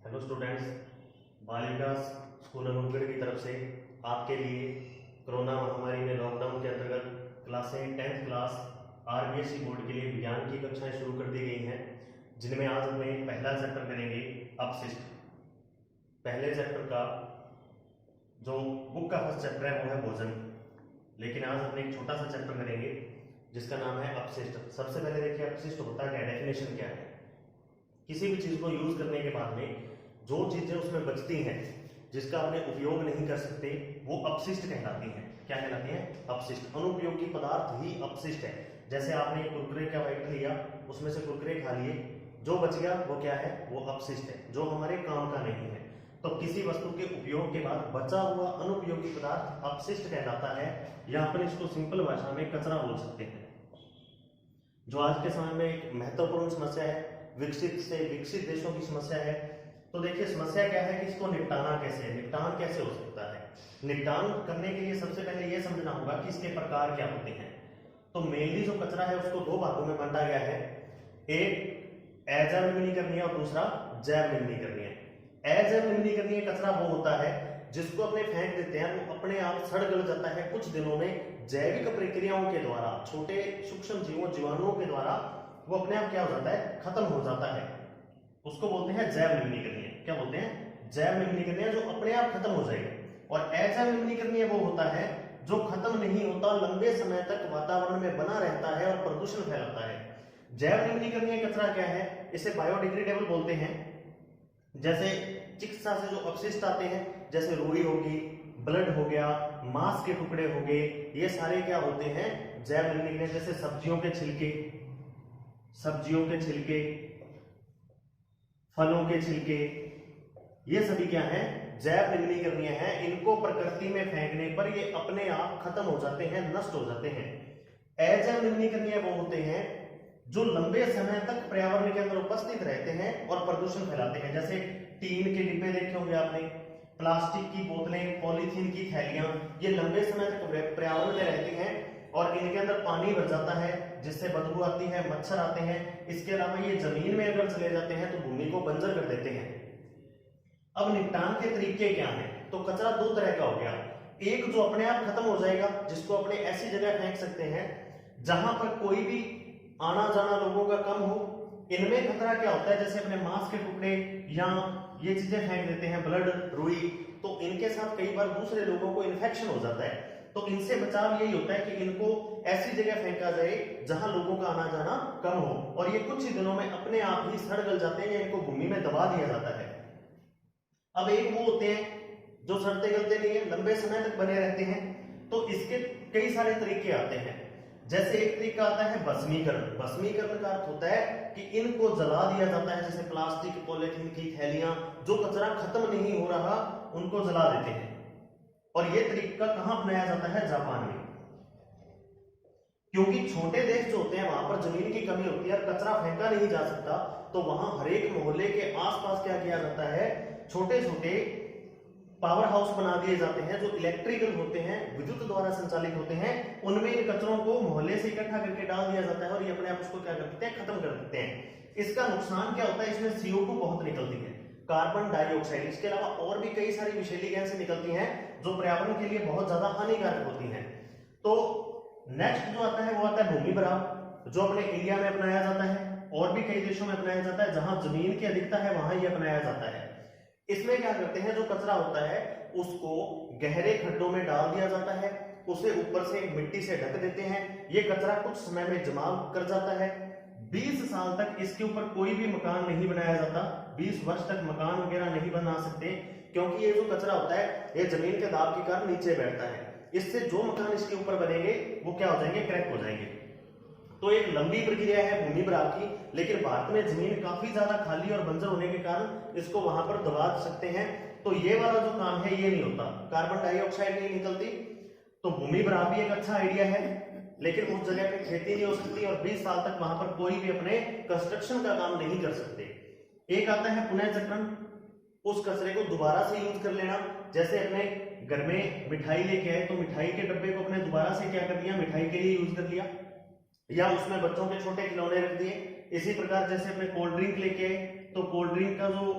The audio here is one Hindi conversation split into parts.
हेलो स्टूडेंट्स, बालिका स्कूल अनूपगढ़ की तरफ से आपके लिए कोरोना महामारी में लॉकडाउन के अंतर्गत क्लासें 10th क्लास आरबीएसई बोर्ड के लिए विज्ञान की कक्षाएं शुरू कर दी गई हैं, जिनमें आज हमें पहला चैप्टर करेंगे अपशिष्ट। पहले चैप्टर का जो बुक का फर्स्ट चैप्टर है वो है भोजन, लेकिन आज हम एक छोटा सा चैप्टर करेंगे जिसका नाम है अपशिष्ट। सबसे पहले देखिए अपशिष्ट होता क्या है, डेफिनेशन क्या है। किसी भी चीज को यूज करने के बाद में जो चीजें उसमें बचती हैं, जिसका अपने उपयोग नहीं कर सकते, वो अपशिष्ट कहलाती हैं। क्या कहलाती हैं? अपशिष्ट। अनुपयोगी पदार्थ ही अपशिष्ट है। जैसे आपने कुरकुरे का पैकेट लिया, उसमें से कुरकुरे खा लिए, जो बच गया वो क्या है? वो अपशिष्ट है, जो हमारे काम का नहीं है। तो किसी वस्तु के उपयोग के बाद बचा हुआ अनुपयोगी पदार्थ अपशिष्ट कहलाता है, या अपन इसको सिंपल भाषा में कचरा बोल सकते हैं। जो आज के समय में एक महत्वपूर्ण समस्या है, विकसित से विकसित देशों की समस्या है। तो देखिए समस्या क्या है कि इसको निपटाना कैसे है, निपटान कैसे हो सकता है। निपटान करने के लिए सबसे पहले यह समझना होगा कि इसके प्रकार क्या होते हैं। तो मेनली जो कचरा है उसको दो भागों में बांटा गया है, एक अजैव निम्नीकरणीय और दूसरा जैव निम्नीकरणीय। अजैव निम्नीकरणीय कचरा वो होता है जिसको अपने फेंक देते हैं, वो अपने आप सड़ गल जाता है कुछ दिनों में, जैविक प्रक्रियाओं के द्वारा, छोटे सूक्ष्म जीवों जीवाणुओं के द्वारा वो अपने आप क्या हो जाता है? खत्म हो जाता है। उसको बोलते हैं जैव निम्नीकरणीय। क्या बोलते हैं? जैव निम्नीकरणीय, जो अपने आप खत्म हो जाएगा। और अजैव निम्नीकरणीय वो होता है जो खत्म नहीं होता, लंबे समय तक वातावरण में बना रहता है और प्रदूषण फैलाता है। जैव निम्नीकरणीय कचरा क्या है? इसे बायोडिग्रेडेबल बोलते हैं। जैसे चिकित्सा से जो अपशिष्ट आते हैं, जैसे रुई होगी, ब्लड हो गया, मांस के टुकड़े हो गए, ये सारे क्या होते हैं? जैव निम्नीकरणीय। जैसे सब्जियों के छिलके, फलों के छिलके, ये सभी क्या हैं? जैव निम्नीकरणीय हैं। इनको प्रकृति में फेंकने पर ये अपने आप खत्म हो जाते हैं, नष्ट हो जाते हैं। अजैव निम्नीकरणीय वो होते हैं जो लंबे समय तक पर्यावरण के अंदर उपस्थित रहते हैं और प्रदूषण फैलाते हैं। जैसे टीन के डिब्बे देखे होंगे आपने, प्लास्टिक की बोतलें, पॉलीथीन की थैलियां, ये लंबे समय तक पर्यावरण में रहती हैं और इनके अंदर पानी भर जाता है जिससे बदबू आती है, मच्छर आते हैं। इसके अलावा ये जमीन में अगर चले जाते हैं तो भूमि को बंजर कर देते हैं। अब निपटान के तरीके क्या हैं? तो कचरा दो तरह का हो गया, एक जो अपने आप खत्म हो जाएगा, जिसको अपने ऐसी जगह फेंक सकते हैं जहां पर कोई भी आना जाना लोगों का कम हो। इनमें खतरा क्या होता है? जैसे अपने मांस के टुकड़े या ये चीजें फेंक देते हैं, ब्लड, रुई, तो इनके साथ कई बार दूसरे लोगों को इन्फेक्शन हो जाता है। तो इनसे बचाव यही होता है कि इनको ऐसी जगह फेंका जाए जहां लोगों का आना जाना कम हो, और ये कुछ ही दिनों में अपने आप ही सड़ गल जाते हैं या इनको भूमि में दबा दिया जाता है। अब एक वो होते हैं जो सड़ते गलते नहीं है, लंबे समय तक बने रहते हैं। तो इसके कई सारे तरीके आते हैं। जैसे एक तरीका आता है भस्मीकरण। भस्मीकरण का अर्थ होता है कि इनको जला दिया जाता है, जैसे प्लास्टिक, पॉलीथीन की थैलियां, जो कचरा खत्म नहीं हो रहा उनको जला देते हैं। और यह तरीका कहां अपनाया जाता है? जापान में। क्योंकि छोटे देश जो होते हैं वहां पर जमीन की कमी होती है और कचरा फेंका नहीं जा सकता, तो वहां हर एक मोहल्ले के आसपास क्या किया जाता है? छोटे छोटे पावर हाउस बना दिए जाते हैं जो इलेक्ट्रिकल होते हैं, विद्युत द्वारा संचालित होते हैं। उनमें इन कचरों को मोहल्ले से इकट्ठा करके डाल दिया जाता है और ये अपने आप उसको क्या कर देते हैं? खत्म कर देते हैं। इसका नुकसान क्या होता है? इसमें CO2 बहुत निकलती है, कार्बन डाइऑक्साइड। इसके अलावा और भी कई सारी विषैली गैसें निकलती हैं जो पर्यावरण के लिए बहुत ज्यादा हानिकारक होती हैं। तो नेक्स्ट जो आता है वो आता है भूमि भराव, जो अपने इंडिया में अपनाया जाता है और भी कई देशों में अपनाया जाता है। जहां जमीन की अधिकता है वहां ये अपनाया जाता है। इसमें क्या करते हैं? जो कचरा होता है उसको गहरे खड्डों में डाल दिया जाता है, उसे ऊपर से मिट्टी से ढक देते हैं। ये कचरा कुछ समय में जमा कर जाता है। 20 साल तक इसके ऊपर कोई भी मकान नहीं बनाया जाता। 20 वर्ष तक मकान वगैरह नहीं बना सकते, क्योंकि ये जो कचरा होता है ये जमीन के दाब के कारण नीचे बैठता है। इससे जो मकान इसके ऊपर बनेंगे वो क्या हो जाएंगे? क्रैक हो जाएंगे। तो एक लंबी प्रक्रिया है भूमि भराव की, लेकिन भारत में जमीन काफी ज्यादा खाली और बंजर होने के कारण इसको वहां पर दबा सकते हैं। तो ये वाला जो काम है ये नहीं होता, कार्बन डाइऑक्साइड नहीं निकलती। तो भूमि भराव भी एक अच्छा आइडिया है, लेकिन उस जगह पे खेती नहीं हो सकती और 20 साल तक वहां पर कोई भी अपने कंस्ट्रक्शन का काम नहीं कर सकते। एक आता है पुनःचक्रण, उस कचरे को दोबारा से यूज कर लेना। जैसे अपने घर में मिठाई लेके आए तो मिठाई के डब्बे को अपने दोबारा से क्या कर दिया? मिठाई के लिए यूज कर लिया, या उसमें बच्चों के छोटे खिलौने रख दिए। इसी प्रकार जैसे अपने कोल्ड ड्रिंक लेके आए तो कोल्ड ड्रिंक का जो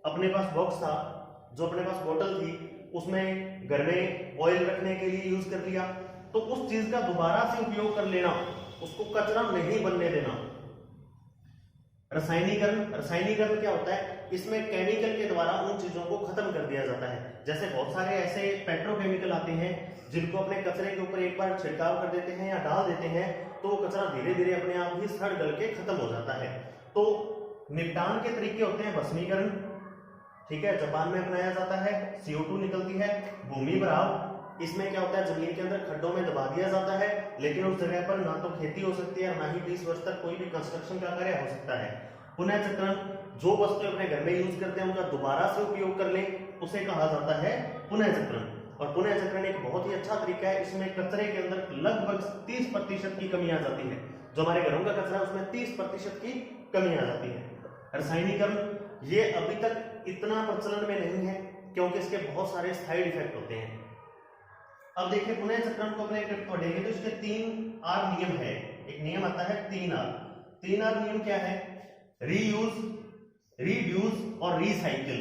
अपने पास बॉक्स था, जो अपने पास बोतल थी, उसमें घर में ऑयल रखने के लिए यूज कर लिया, तो उस चीज का दोबारा से उपयोग कर लेना, उसको कचरा नहीं बनने देना। रसायनीकरण क्या होता है, इसमें केमिकल के द्वारा उन चीजों को खत्म कर दिया जाता है। जैसे बहुत सारे ऐसे पेट्रोकेमिकल आते हैं जिनको अपने कचरे के ऊपर एक बार छिड़काव कर देते हैं या डाल देते हैं, तो वो कचरा धीरे धीरे अपने आप ही सड़ गल के खत्म हो जाता है। तो निपटान के तरीके होते हैं भस्मीकरण, ठीक है, जापान में अपनाया जाता है। CO2 निकलती है। भूमि भराव, इसमें क्या होता है, जमीन के अंदर खड्डों में दबा दिया जाता है, लेकिन उस जगह पर ना तो खेती हो सकती है, ना ही 20 वर्ष तक कोई भी कंस्ट्रक्शन का कार्य हो सकता है। पुनः चक्रण, जो वस्तु अपने घर में यूज करते हैं उनका दोबारा से उपयोग कर ले, उसे कहा जाता है पुनः चक्रण। और पुनः चक्रण एक बहुत ही अच्छा तरीका है, इसमें कचरे के अंदर लगभग 30% की कमी आ जाती है। जो हमारे घरों का कचरा है उसमें 30% की कमी आ जाती है। रासायनिकरण, ये अभी तक इतना प्रचलन में नहीं है क्योंकि इसके बहुत सारे साइड इफेक्ट होते हैं। अब देखिए पुनः चक्रण को अपने पढ़ेंगे तो इसके 3R नियम है। एक नियम आता है 3R। 3R नियम क्या है, रीयूज, रीड्यूस और रीसाइकिल।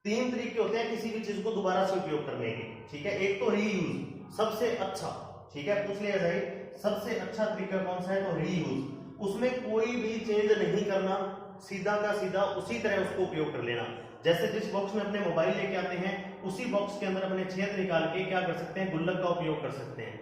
3 तरीके होते हैं किसी भी चीज को दोबारा से उपयोग करने के, ठीक है। एक तो रीयूज, सबसे अच्छा, ठीक है, पूछ लिया जाए सबसे अच्छा तरीका कौन सा है, तो रीयूज। उसमें कोई भी चेंज नहीं करना, सीधा का सीधा उसी तरह उसको उपयोग कर लेना। जैसे जिस बॉक्स में अपने मोबाइल लेके आते हैं, उसी बॉक्स के अंदर अपने छेद निकाल के क्या कर सकते हैं, गुल्लक का उपयोग कर सकते हैं।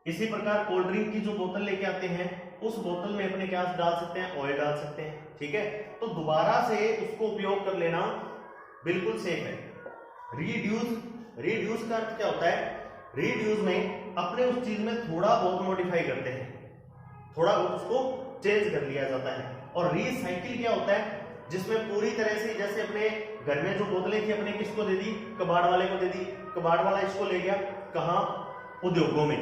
इसी प्रकार कोल्ड ड्रिंक की जो बोतल लेके आते हैं, उस बोतल में अपने क्या डाल सकते हैं, ऑयल डाल सकते हैं, ठीक है। तो दोबारा से उसको उपयोग कर लेना बिल्कुल सेफ है। रीड्यूस का अर्थ क्या होता है, रीड्यूस में अपने उस चीज में थोड़ा बहुत मॉडिफाई करते हैं, थोड़ा बहुत उसको चेंज कर लिया जाता है। और रीसाइकिल क्या होता है, जिसमें पूरी तरह से, जैसे अपने घर में जो बोतलें थी अपने किसको दे दी, कबाड़ वाले को दे दी, कबाड़ वाला इसको ले गया कहां, उद्योगों में,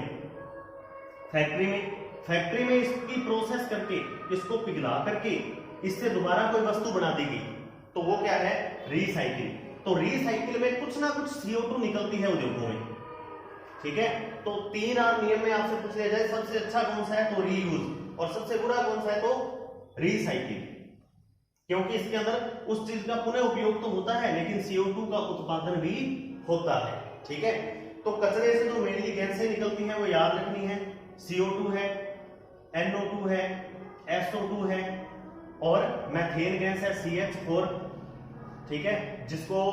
फैक्ट्री में इसकी प्रोसेस करके, इसको पिघला करके इससे दोबारा कोई वस्तु बना दी गई, तो वो क्या है, रीसाइकिल। तो रीसाइकिल में कुछ ना कुछ CO2 निकलती है उद्योगों में, ठीक है। तो 3R नियम में आपसे पूछ लिया जाए सबसे अच्छा कौन सा है, तो रीयूज, और सबसे बुरा कौन सा है, तो रीसाइकिल, क्योंकि इसके अंदर उस चीज का पुनः उपयोग तो होता है लेकिन CO2 का उत्पादन भी होता है, ठीक है। तो कचरे से जो मेनली गैसें निकलती हैं वो याद रखनी है, CO2 है, NO2 है, SO2 है और मैथेन गैस है CH4, ठीक है, जिसको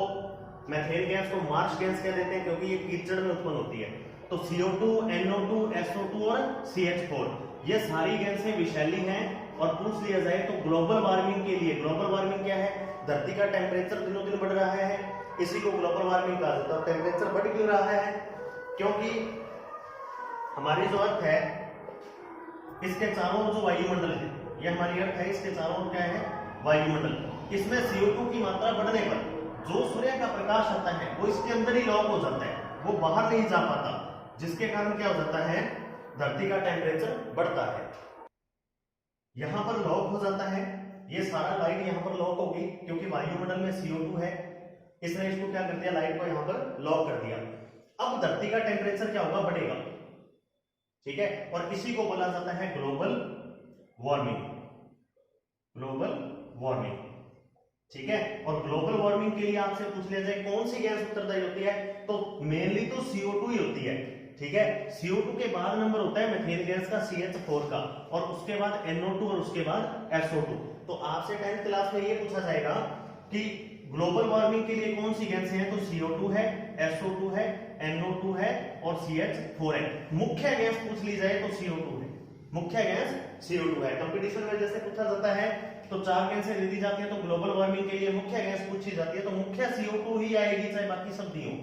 मैथेन गैस को मार्श गैस कह देते हैं क्योंकि ये कीचड़ में उत्पन्न होती है। तो CO2, NO2, SO2 और CH4, ये सारी गैसें विषैली हैं। और पूछ लिया जाए तो ग्लोबल वार्मिंग के लिए, ग्लोबल वार्मिंग क्या है, धरती का टेम्परेचर दिनों दिन बढ़ रहा है, इसी को ग्लोबल वार्मिंग कहा जाता है। टेम्परेचर बढ़ क्यों रहा है, क्योंकि हमारी जो अर्थ है इसके चारों जो वायुमंडल है, ये हमारी अर्थ है, इसके चारों क्या है, वायुमंडल, इसमें CO2 की मात्रा बढ़ने पर जो सूर्य का प्रकाश आता है वो इसके अंदर ही लॉक हो जाता है, वो बाहर नहीं जा पाता, जिसके कारण क्या हो जाता है, धरती का टेम्परेचर बढ़ता है। यहां पर लॉक हो जाता है, ये सारा लाइट यहां पर लॉक होगी क्योंकि वायुमंडल में CO2 है, इसने इसको क्या कर दिया, लाइट को यहां पर लॉक कर दिया। अब धरती का टेम्परेचर क्या होगा, बढ़ेगा, ठीक है। और इसी को बोला जाता है ग्लोबल वार्मिंग, ग्लोबल वार्मिंग, ठीक है। और ग्लोबल वार्मिंग के लिए आपसे पूछ लिया जाए कौन सी गैस उत्तरदायी होती है, तो मेनली तो CO2 ही होती है, ठीक है। CO2 के बाद नंबर होता है मीथेन गैस का CH4 का, और उसके बाद NO2 और उसके बाद SO2। तो आपसे 10th क्लास में ये पूछा जाएगा कि ग्लोबल वार्मिंग के लिए कौन सी गैसें हैं, तो CO2 है, SO2 है, NO2 है और CH4 है। मुख्य गैस पूछ ली जाए तो CO2 है, मुख्य गैस CO2 है। कंपटीशन में जैसे पूछा जाता है तो 4 गैसें दे दी जाती है, तो ग्लोबल वार्मिंग के लिए मुख्य गैस पूछी जाती है, तो मुख्य CO2 ही आएगी, चाहे बाकी सब दी हो,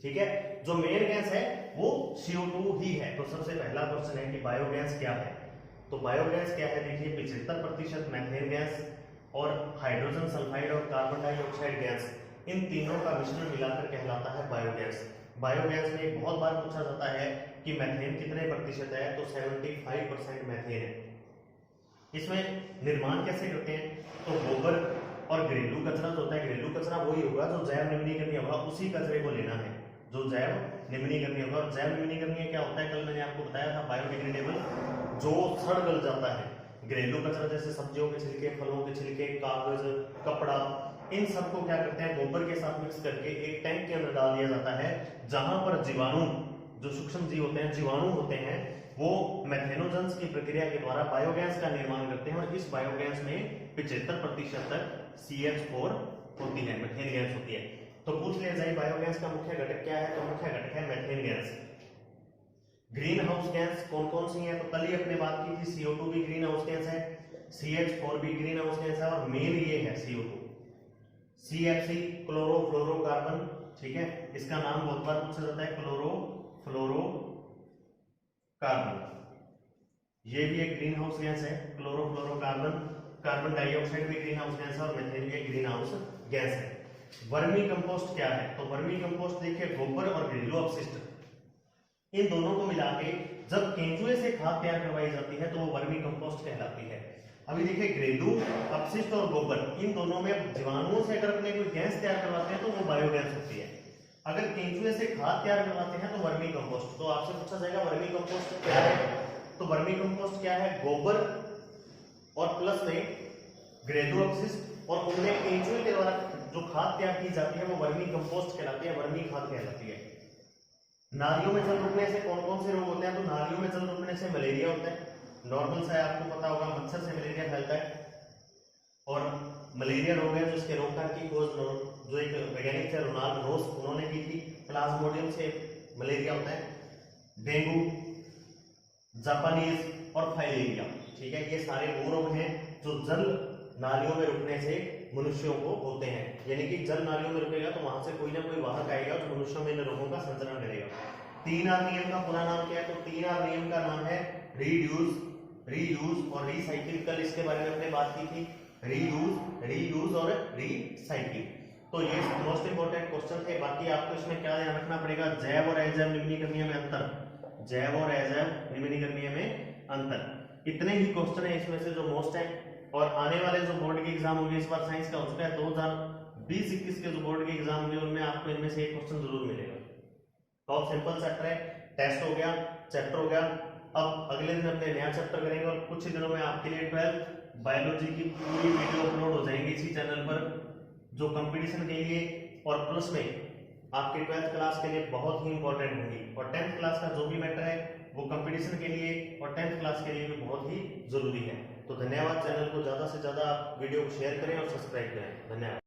ठीक है। जो मेन गैस है वो CO2 ही है। तो सबसे पहला क्वेश्चन है कि बायोगैस क्या है, तो बायोगैस क्या है, देखिए 75% मैथेन गैस और हाइड्रोजन सल्फाइड और कार्बन डाइऑक्साइड गैस, इन तीनों का मिश्रण मिलाकर कहलाता है बायोगैस। बायोगैस में एक बहुत बार पूछा जाता है कि मैथेन कितने प्रतिशत है, तो 75% मैथेन है। इसमें निर्माण कैसे करते हैं, तो गोबर और घरेलू कचरा जो होता है, घरेलू कचरा वही होगा जो जैव निम्नीकरणीय होगा, उसी कचरे को लेना है जो जैव निम्नीकरणीय होगा। और जैव निम्नीकरणीय क्या होता है, कल मैंने आपको बताया था, बायोडिग्रेडेबल, जो सड़ गल जाता है। घरेलू कचरा जैसे सब्जियों के छिलके, फलों के छिलके, कागज, कपड़ा, इन सबको क्या करते हैं, गोबर के साथ मिक्स करके एक टैंक के अंदर डाल दिया जाता है, जहां पर जीवाणु, जो सूक्ष्म जीव होते हैं, जीवाणु होते हैं, वो मेथेनोजेंस की प्रक्रिया के द्वारा बायोगैस का निर्माण करते हैं और इस बायोगैस में 75% तक CH4 होती है, मेथेन गैस होती है। तो पूछ लिया जाए बायोगैस का मुख्य घटक क्या है, तो मुख्य घटक है methane gas. Green house gas कौन कौन सी है, तो कल ही अपने बात की थी, CO2 भी ग्रीन हाउस गैस है, CH4 भी ग्रीन हाउस गैस है, और मेन ये है CO2। CFC क्लोरोफ्लोरोकार्बन, ठीक है, इसका नाम बहुत बार पूछा जाता है, क्लोरोफ्लोरोकार्बन, ये भी एक ग्रीन हाउस गैस है, क्लोरोफ्लोरोकार्बन। कार्बन डाइऑक्साइड भी ग्रीन हाउस गैस है और मीथेन भी एक ग्रीन हाउस गैस है। वर्मी कंपोस्ट क्या है, तो वर्मी कंपोस्ट देखिए, गोबर और घरेलू अपशिष्ट, इन दोनों को मिला के जब केंचुए से खाद तैयार करवाई जाती है तो वो वर्मी कंपोस्ट कहलाती है। अभी देखिए, घरेलू अपशिष्ट और गोबर, इन दोनों में जीवाणुओं से अगर अपने कोई गैस तैयार करवाते हैं तो वो बायोगैस होती है। अगर केंचुए से खाद तैयार करवाते हैं तो वर्मी कंपोस्ट। तो आपसे पूछा जाएगा वर्मी कंपोस्ट क्या है, तो वर्मी कंपोस्ट क्या है, गोबर और प्लस में घरेलू अपशिष्ट और उनमें केंचुए के द्वारा जो खाद तैयार की जाती है वो वर्मी कंपोस्ट कहलाती है, वर्मी खाद कहलाती है। नालियों में जल रुकने से कौन कौन से रोग होते हैं, तो नालियों में जल रुकने से मलेरिया होता है, नॉर्मल सा है, आपको पता होगा, मच्छर से मलेरिया फैलता है, और मलेरिया रोग है जिसके रोकथाम की खोज जो एक वैज्ञानिक थे रोनाल्ड रोस, उन्होंने की थी, प्लाज्मोडियम से मलेरिया होता है। डेंगू, जापानीज और फाइलेरिया, ठीक है, ये सारे वो रोग हैं जो जल नालियों में रुकने से मनुष्यों को होते हैं, यानी कि जल नालियों में रुकेगा तो वहां से कोई ना कोई वाहक आएगा जो मनुष्यों में इन रोगों का संचरण करेगा। 3R नियम का पूरा नाम क्या है, तो 3R नियम का नाम है रीयूज और रिसाइकिल। कल इसके बारे में हमने बात की थी, रीयूज और रिसाइकिल। तो ये मोस्ट इंपोर्टेंट क्वेश्चन थे। बाकी आपको इसमें क्या ध्यान रखना पड़ेगा, जैव और अजैव निम्नीकरणीय में अंतर, जैव और अजैव निम्नीकरणीय में अंतर, इतने ही क्वेश्चन है इसमें से जो मोस्ट है। और आने वाले जो बोर्ड के एग्जाम होंगे, इस बार साइंस का हो चुका है, 2020-21 के जो बोर्ड के एग्जाम होंगे उनमें आपको इनमें से एक क्वेश्चन जरूर मिलेगा। बहुत सिंपल चैप्टर है, टेस्ट हो गया, चैप्टर हो गया। अब अगले दिन अपने नया चैप्टर करेंगे और कुछ ही दिनों में आपके लिए 12th बायोलॉजी की पूरी वीडियो अपलोड हो जाएंगी इसी चैनल पर, जो कंपटीशन के लिए और प्लस में आपके 12th क्लास के लिए बहुत ही इंपॉर्टेंट होगी। और 10th क्लास का जो भी मैटर है वो कंपटीशन के लिए और 10th क्लास के लिए भी बहुत ही जरूरी है। तो धन्यवाद, चैनल को ज्यादा से ज्यादा आप वीडियो को शेयर करें और सब्सक्राइब करें। धन्यवाद।